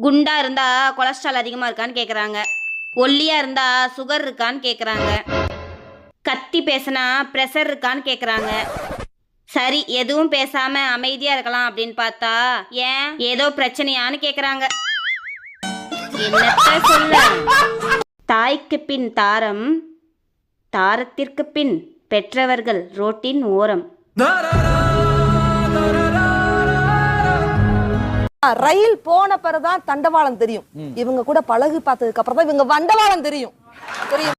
குண்டா இருந்தா கொலஸ்ட்ரால் அதிகமாக இருக்கான்னு கேட்குறாங்க. ஒல்லியா இருந்தா சுகர் இருக்கான்னு கேட்குறாங்க. கத்தி பேசினா ப்ரெஷர் இருக்கான்னு கேட்குறாங்க. சரி, எதுவும் பேசாம அமைதியா இருக்கலாம் அப்படின்னு பார்த்தா ஏன் ஏதோ பிரச்சனையான்னு கேட்குறாங்க. என்னத்த சொல்ல? தாய்க்கு பின் தாரம், தாரத்திற்கு பின் பெற்றவர்கள் ரோட்டின் ஓரம். ரயில் போன பிறகுதான் தண்டவாளம் தெரியும். இவங்க கூட பழகு பார்த்ததுக்கு அப்புறம் தான் இவங்க வண்டவாளம் தெரியும். தெரியும்.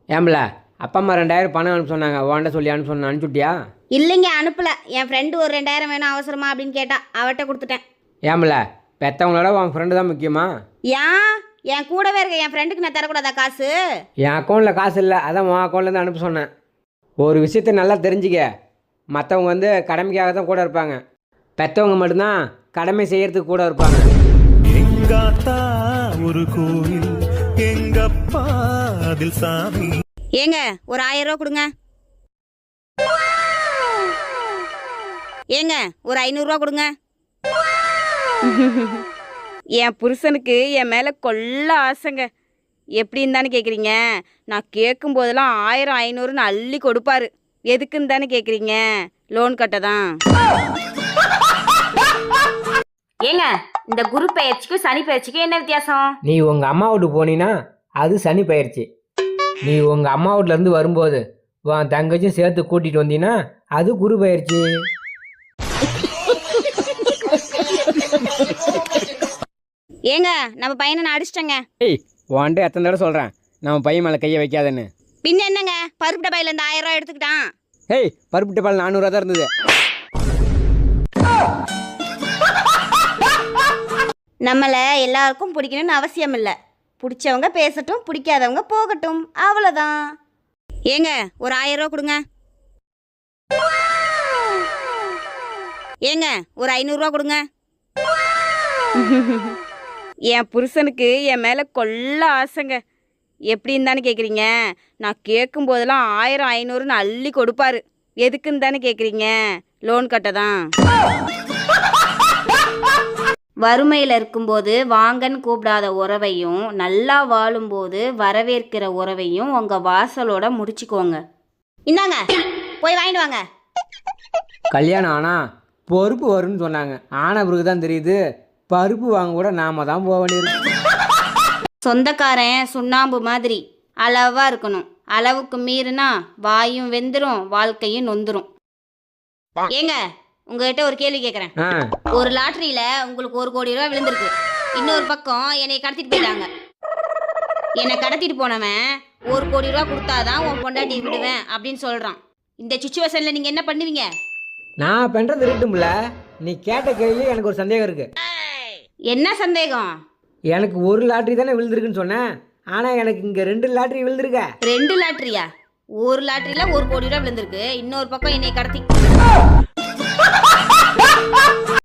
ஏம்பல அப்பா அம்மா 2000 பணம் அனுப்ப சொன்னாங்க. வாண்ட சொல்லி அனுப்பிச்சுட்டியா? இல்லைங்க, அனுப்பல. என் ஃப்ரெண்டு ஒரு 2000 வேணும் அவசரமா அப்படின்னு கேட்டா, அவட்ட கொடுத்துட்டேன். ஏம்பல பெற்றவங்களோட உன் ஃப்ரெண்டு தான் முக்கியமா? ஏன் என் கூடவே இருக்க என் ஃப்ரெண்டுக்கு நான் தரக்கூடாதா காசு? என் அக்கௌண்ட்டில் காசு இல்லை, அதான் உன் அக்கௌண்ட்லேருந்து அனுப்ப சொன்னேன். ஒரு விஷயத்த நல்லா தெரிஞ்சுக்க, மற்றவங்க வந்து கடமைக்காக தான் கூட இருப்பாங்க, பெற்றவங்க மட்டும்தான் கடமை செய்யறதுக்கு கூட இருப்பாங்க. எங்காத்தா ஒரு கோயில், எங்கப்பா அதில் சாமி. ஏங்க ஒரு 1000 ரூபா கொடுங்க. ஏங்க ஒரு 500 ரூபா கொடுங்க. என் புருஷனுக்கு என் மேலே கொள்ள ஆசைங்க. எப்படின்னு தானே கேட்குறீங்க? நான் கேட்கும் போதெல்லாம் 1000 500ன்னு அள்ளி கொடுப்பாரு. எதுக்குன்னு தானே கேட்குறீங்க? லோன் கட்ட தான். ஏங்க இந்த குரு பயிற்சிக்கும் சனி பயிற்சிக்கும் என்ன வித்தியாசம்? நீ உங்கள் அம்மா வீட்டுக்கு போனீன்னா அது சனி பயிற்சி. நீ உங்கள் அம்மா வீட்டிலேருந்து வரும்போது உன் தங்கச்சியும் சேர்த்து கூட்டிகிட்டு வந்தீங்கன்னா அது குரு பயிற்சி. ஏங்க நம்ம பையனை நான் அடிச்சிட்டேங்க. ஏய் உன்ட்டு எத்தனை தடவை சொல்கிறேன் நம்ம பையன் மேலே கையை வைக்காதன்னு. பின்ன என்னங்க, பருப்பு டப்பாயில இருந்து 1000 ரூபா எடுத்துக்கிட்டான். ஏய் பருப்பு டப்பால் 400 தான் இருந்தது. நம்மளை எல்லாருக்கும் பிடிக்கணும்னு அவசியம் இல்லை. பிடிச்சவங்க பேசட்டும், பிடிக்காதவங்க போகட்டும், அவ்வளோதான். ஏங்க ஒரு 1000 ரூபா கொடுங்க. ஏங்க ஒரு 500 ரூபா கொடுங்க. என் புருஷனுக்கு என் மேலே கொள்ள ஆசைங்க. எப்படின்னு தானே கேட்குறீங்க? நான் கேட்கும் போதெல்லாம் 1000 500ன்னு அள்ளி கொடுப்பாரு. எதுக்குன்னு தானே கேட்குறீங்க? லோன் கட்ட தான். வறுமையில் இருக்கும்போது வாங்கன்னு கூப்பிடாத உறவையும், நல்லா வாழும்போது வரவேற்கிற உறவையும் உங்கள் வாசலோட முடிச்சுக்கோங்க. இந்தாங்க போய் வாங்கிட்டு வாங்க. கல்யாணம் ஆனால் பொறுப்பு வரும்னு சொன்னாங்க. ஆன பிறகு தான் தெரியுது பருப்பு வாங்க கூட நாம தான் போக வேண்டியிருக்கு. சொந்தக்காரன் சுண்ணாம்பு மாதிரி அளவாக இருக்கணும். அளவுக்கு மீறினா வாயும் வெந்துடும், வாழ்க்கையும் நொந்துரும். ஏங்க உங்ககிட்ட ஒரு கேள்வி கேட்குறேன். ஒரு லாட்டரியில உங்களுக்கு 1 கோடி ரூபா விழுந்திருக்கு. இன்னொரு பக்கம் என்னை கடத்திட்டு போயிட்டாங்க. என்னை கடத்திட்டு போனவன் 1 கோடி ரூபா கொடுத்தாதான் உன் பொண்டாட்டி விடுவேன் அப்படின்னு சொல்றான். இந்த சிச்சுவேஷன்ல நீங்க என்ன பண்ணுவீங்க? நான் பண்ணுறது இருக்கட்டும்ல. நீ கேட்ட கேள்வி எனக்கு ஒரு சந்தேகம் இருக்கு. என்ன சந்தேகம்? எனக்கு ஒரு லாட்ரி தானே விழுந்திருக்குன்னு சொன்னேன். ஆனால் எனக்கு இங்கே 2 லாட்ரி விழுந்திருக்க. 2 லாட்டரியா? ஒரு லாட்டரியில 1 கோடி ரூபா விழுந்திருக்கு. இன்னொரு பக்கம் என்னை கடத்தி